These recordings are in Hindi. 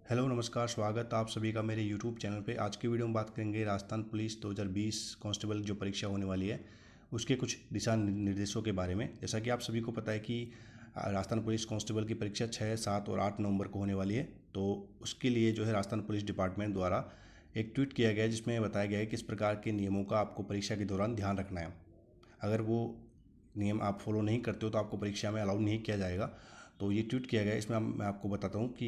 हेलो नमस्कार, स्वागत आप सभी का मेरे यूट्यूब चैनल पे। आज की वीडियो में बात करेंगे राजस्थान पुलिस 2020 कांस्टेबल जो परीक्षा होने वाली है उसके कुछ दिशा निर्देशों के बारे में। जैसा कि आप सभी को पता है कि राजस्थान पुलिस कांस्टेबल की परीक्षा 6, 7 और 8 नवंबर को होने वाली है। तो उसके लिए जो है राजस्थान पुलिस डिपार्टमेंट द्वारा एक ट्वीट किया गया है जिसमें बताया गया है किस प्रकार के नियमों का आपको परीक्षा के दौरान ध्यान रखना है। अगर वो नियम आप फॉलो नहीं करते हो तो आपको परीक्षा में अलाउ नहीं किया जाएगा। तो ये ट्वीट किया गया है, इसमें मैं आपको बताता हूँ कि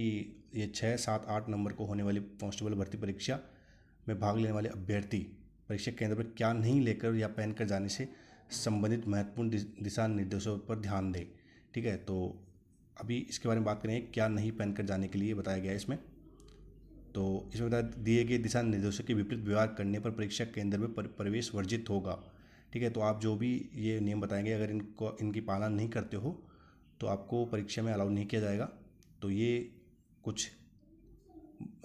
ये 6, 7, 8 नंबर को होने वाली कांस्टेबल भर्ती परीक्षा में भाग लेने वाले अभ्यर्थी परीक्षा केंद्र पर क्या नहीं लेकर या पहन कर जाने से संबंधित महत्वपूर्ण दिशा निर्देशों पर ध्यान दें। ठीक है, तो अभी इसके बारे में बात करेंगे क्या नहीं पहन कर जाने के लिए बताया गया है इसमें। तो इसमें बता दिए गए दिशा निर्देशों के विपरीत व्यवहार करने पर परीक्षा केंद्र में प्रवेश वर्जित होगा। ठीक है, तो आप जो भी ये नियम बताएंगे अगर इनकी पालना नहीं करते हो तो आपको परीक्षा में अलाउ नहीं किया जाएगा। तो ये कुछ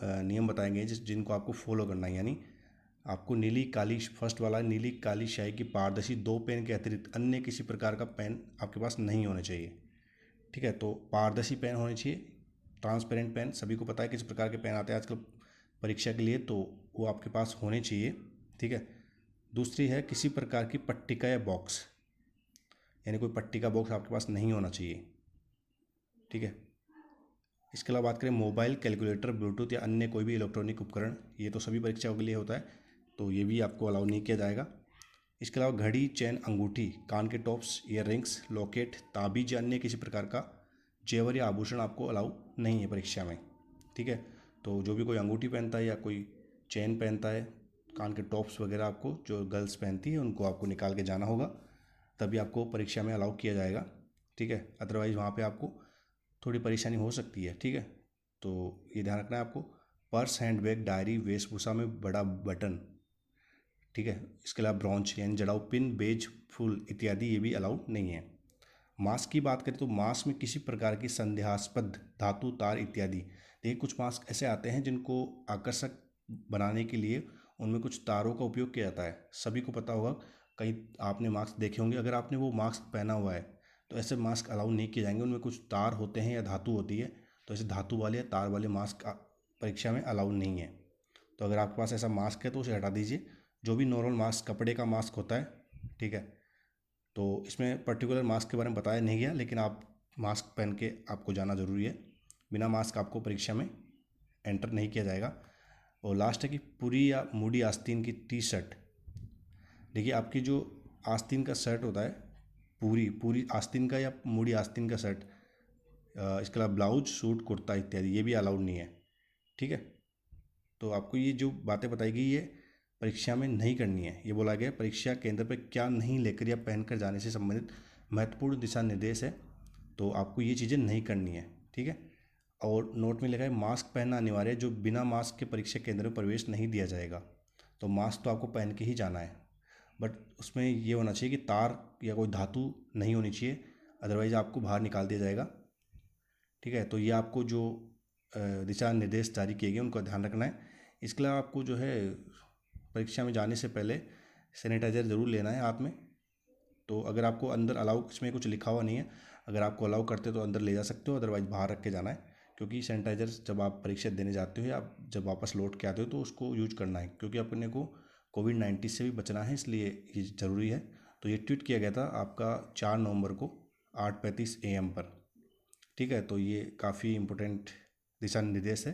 नियम बताएंगे जिनको आपको फॉलो करना है। यानी आपको नीली काली, फर्स्ट वाला नीली काली स्याही की पारदर्शी 2 पेन के अतिरिक्त अन्य किसी प्रकार का पेन आपके पास नहीं होना चाहिए। ठीक है, तो पारदर्शी पेन होने चाहिए, ट्रांसपेरेंट पेन। सभी को पता है किस प्रकार के पेन आते हैं आजकल परीक्षा के लिए, तो वो आपके पास होने चाहिए। ठीक है, दूसरी है किसी प्रकार की पट्टिका या बॉक्स, यानी कोई पट्टी का बॉक्स आपके पास नहीं होना चाहिए। ठीक है, इसके अलावा बात करें मोबाइल, कैलकुलेटर, ब्लूटूथ या अन्य कोई भी इलेक्ट्रॉनिक उपकरण, ये तो सभी परीक्षाओं के लिए होता है, तो ये भी आपको अलाउ नहीं किया जाएगा। इसके अलावा घड़ी, चैन, अंगूठी, कान के टॉप्स, ईयर रिंग्स, लॉकेट, ताबीज या अन्य किसी प्रकार का जेवर या आभूषण आपको अलाउ नहीं है परीक्षा में। ठीक है, तो जो भी कोई अंगूठी पहनता है या कोई चैन पहनता है, कान के टॉप्स वगैरह आपको जो गर्ल्स पहनती है उनको आपको निकाल के जाना होगा, तभी आपको परीक्षा में अलाउ किया जाएगा। ठीक है, अदरवाइज़ वहाँ पे आपको थोड़ी परेशानी हो सकती है। ठीक है, तो ये ध्यान रखना है आपको। पर्स, हैंडबैग, डायरी, वेशभूषा में बड़ा बटन, ठीक है, इसके अलावा ब्रॉन्च यानी जड़ाऊ पिन, बेज, फूल इत्यादि ये भी अलाउ नहीं है। मास्क की बात करें तो मास्क में किसी प्रकार की संदेहास्पद धातु, तार इत्यादि, देखिए कुछ मास्क ऐसे आते हैं जिनको आकर्षक बनाने के लिए उनमें कुछ तारों का उपयोग किया जाता है। सभी को पता होगा, कई आपने मास्क देखे होंगे, अगर आपने वो मास्क पहना हुआ है तो ऐसे मास्क अलाउ नहीं किए जाएंगे। उनमें कुछ तार होते हैं या धातु होती है, तो ऐसे धातु वाले या तार वाले मास्क परीक्षा में अलाउ नहीं है। तो अगर आपके पास ऐसा मास्क है तो उसे हटा दीजिए। जो भी नॉर्मल मास्क, कपड़े का मास्क होता है, ठीक है, तो इसमें पर्टिकुलर मास्क के बारे में बताया नहीं गया, लेकिन आप मास्क पहन के आपको जाना ज़रूरी है। बिना मास्क आपको परीक्षा में एंटर नहीं किया जाएगा। और लास्ट है कि पूरी या मूडी आस्तीन की टी शर्ट, देखिए आपकी जो आस्तीन का शर्ट होता है, पूरी पूरी आस्तीन का या मूडी आस्तीन का शर्ट, इसके अलावा ब्लाउज, सूट, कुर्ता इत्यादि ये भी अलाउड नहीं है। ठीक है, तो आपको ये जो बातें बताई गई ये परीक्षा में नहीं करनी है। ये बोला गया परीक्षा केंद्र पर क्या नहीं लेकर या पहनकर जाने से संबंधित महत्वपूर्ण दिशा निर्देश है, तो आपको ये चीज़ें नहीं करनी है। ठीक है, और नोट में लिखा है मास्क पहनना अनिवार्य है, जो बिना मास्क के परीक्षा केंद्र में प्रवेश नहीं दिया जाएगा। तो मास्क तो आपको पहन के ही जाना है, बट उसमें ये होना चाहिए कि तार या कोई धातु नहीं होनी चाहिए, अदरवाइज़ आपको बाहर निकाल दिया जाएगा। ठीक है, तो ये आपको जो दिशा निर्देश जारी किए गए उनको ध्यान रखना है। इसके अलावा आपको जो है परीक्षा में जाने से पहले सैनिटाइज़र ज़रूर लेना है हाथ में। तो अगर आपको अंदर अलाउ, इसमें कुछ लिखा हुआ नहीं है, अगर आपको अलाउ करते हो तो अंदर ले जा सकते हो, अदरवाइज़ बाहर रख के जाना है। क्योंकि सैनिटाइज़र जब आप परीक्षा देने जाते हो या आप जब वापस लौट के आते हो तो उसको यूज करना है, क्योंकि अपने को कोविड-19 से भी बचना है, इसलिए ये ज़रूरी है। तो ये ट्वीट किया गया था आपका 4 नवंबर को 8:35 AM पर। ठीक है, तो ये काफ़ी इम्पोर्टेंट दिशा निर्देश है।